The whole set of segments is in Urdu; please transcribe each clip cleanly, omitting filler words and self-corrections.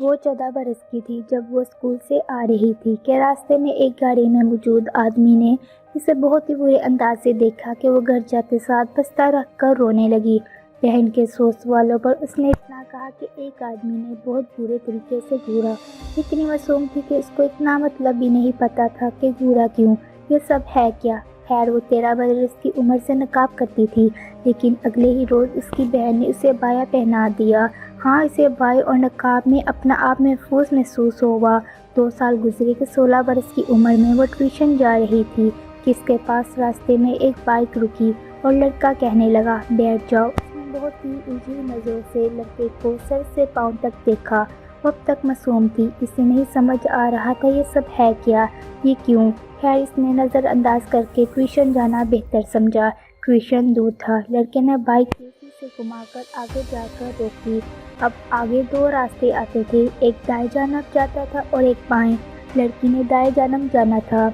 وہ 14 برس کی تھی جب وہ اسکول سے آ رہی تھی کہ راستے میں ایک گاڑی میں موجود آدمی نے اسے بہت ہی برے انداز سے دیکھا کہ وہ گھر جاتے ساتھ بستہ رکھ کر رونے لگی۔ بہن کے 100 سوالوں پر اس نے اتنا کہا کہ ایک آدمی نے بہت برے طریقے سے گھورا۔ اتنی معصوم تھی کہ اس کو اتنا مطلب بھی نہیں پتا تھا کہ گھورا کیوں، یہ سب ہے کیا۔ خیر وہ 13 برس کی عمر سے نقاب کرتی تھی، لیکن اگلے ہی روز اس کی بہن نے اسے عبایا پہنا دیا۔ ہاں اسے عبایا اور نقاب میں اپنا آپ محفوظ محسوس ہوا۔ 2 سال گزرے کہ 16 برس کی عمر میں وہ ٹیوشن جا رہی تھی کہ اس کے پاس راستے میں ایک بائک رکی اور لڑکا کہنے لگا بیٹھ جاؤ۔ اس نے بہت ہی الجھی نظروں سے لڑکے کو سر سے پاؤں تک دیکھا۔ وہ اب تک معصوم تھی، اسے نہیں سمجھ آ رہا تھا یہ سب ہے کیا، یہ کیوں۔ خیر اس نے نظر انداز کر کے ٹیوشن جانا بہتر سمجھا۔ ٹیوشن دور تھا، لڑکے نے بائک تیزی سے گھما کر آگے جا کر روکی۔ اب آگے 2 راستے آتے تھے، ایک دائیں جانب جاتا تھا اور ایک بائیں۔ لڑکی نے دائیں جانب جانا تھا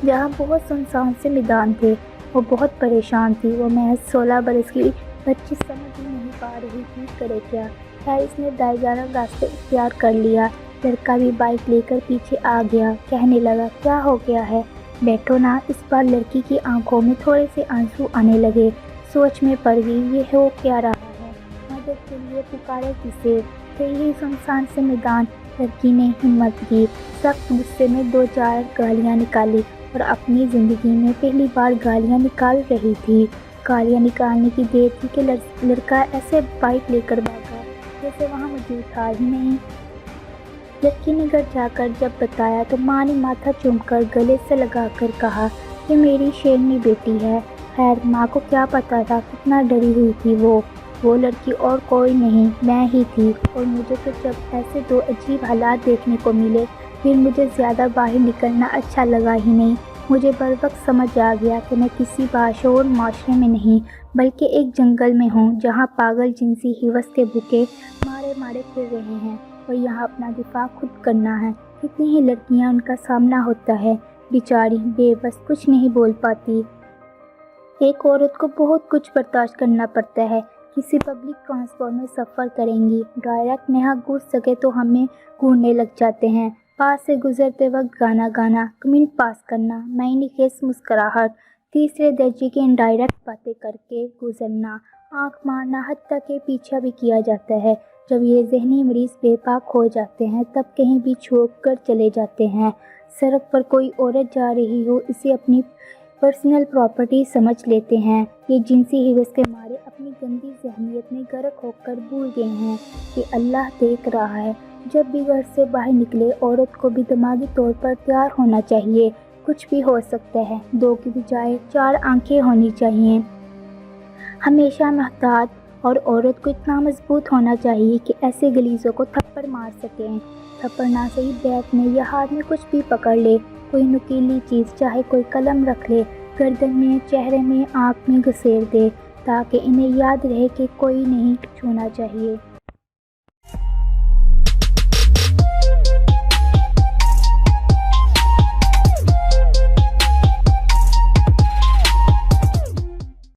جہاں بہت سنسان سے میدان تھے۔ وہ بہت پریشان تھی، وہ محض 16 برس کی بچی سمجھ ہی نہیں پا رہی تھی کرے کیا۔ خیر اس نے دائیں جانب راستہ اختیار کر لیا۔ لڑکا بھی بائک لے کر پیچھے آ گیا، کہنے لگا کیا ہو گیا ہے، بیٹھو نا۔ اس بار لڑکی کی آنکھوں میں تھوڑے سے آنسو آنے لگے، سوچ میں پڑ گئی یہ ہو کیا رہا ہے، مدد کے لیے پکارے کسے۔ پھر ہی سنسان سے میدان۔ لڑکی نے ہمت کی، سخت غصے میں 2-4 گالیاں نکالی اور اپنی زندگی میں پہلی بار گالیاں نکال رہی تھی۔ گالیاں نکالنے کی دیر تھی کہ لڑکا ایسے بائک لے کر بھاگا جیسے وہاں موجود تھا ہی نہیں۔ لڑکی نے گھر جا کر جب بتایا تو ماں نے ماتھا چوم کر گلے سے لگا کر کہا کہ میری شیرنی بیٹی ہے۔ خیر ماں کو کیا پتا تھا کتنا ڈری ہوئی تھی وہ لڑکی اور کوئی نہیں میں ہی تھی، اور مجھے تو جب ایسے 2 عجیب حالات دیکھنے کو ملے پھر مجھے زیادہ باہر نکلنا اچھا لگا ہی نہیں۔ مجھے بروقت سمجھ آ گیا کہ میں کسی باشعور معاشرے میں نہیں بلکہ ایک جنگل میں ہوں جہاں پاگل جنسی ہوس کے بھوکے مارے پھر رہے ہیں اور یہاں اپنا دفاع خود کرنا ہے۔ کتنی ہی لڑکیاں ان کا سامنا ہوتا ہے، بیچاری بے بس کچھ نہیں بول پاتی۔ ایک عورت کو بہت کچھ برداشت کرنا پڑتا ہے۔ کسی پبلک ٹرانسپورٹ میں سفر کریں گی، ڈرائیور نہا گھس سکے تو ہمیں گھورنے لگ جاتے ہیں، پاس سے گزرتے وقت گانا گانا، کمنٹ پاس کرنا، معنی خیز مسکراہٹ، تیسرے درجے کی انڈائریکٹ باتیں کر کے گزرنا، آنکھ مارنا، حتیٰ کہ پیچھا بھی کیا جاتا ہے۔ جب یہ ذہنی مریض بے باک ہو جاتے ہیں تب کہیں بھی چھوڑ کر چلے جاتے ہیں۔ سڑک پر کوئی عورت جا رہی ہو اسے اپنی پرسنل پراپرٹی سمجھ لیتے ہیں۔ یہ جنسی ہوس کے مارے اپنی گندی ذہنیت میں غرق ہو کر بھول گئے ہیں کہ اللہ دیکھ رہا ہے۔ جب بھی گھر سے باہر نکلے عورت کو بھی دماغی طور پر تیار ہونا چاہیے، کچھ بھی ہو سکتا ہے، 2 کی بجائے 4 آنکھیں ہونی چاہیے۔ ہمیشہ محتاط، اور عورت کو اتنا مضبوط ہونا چاہیے کہ ایسے غلیظوں کو تھپڑ مار سکیں۔ تھپڑ نہ صحیح بیک میں یا ہاتھ میں کچھ بھی پکڑ لے، کوئی نکیلی چیز چاہے کوئی قلم رکھ لے، گردن میں، چہرے میں، آنکھ میں گھسیٹ دے تاکہ انہیں یاد رہے کہ کوئی نہیں چھونا چاہیے۔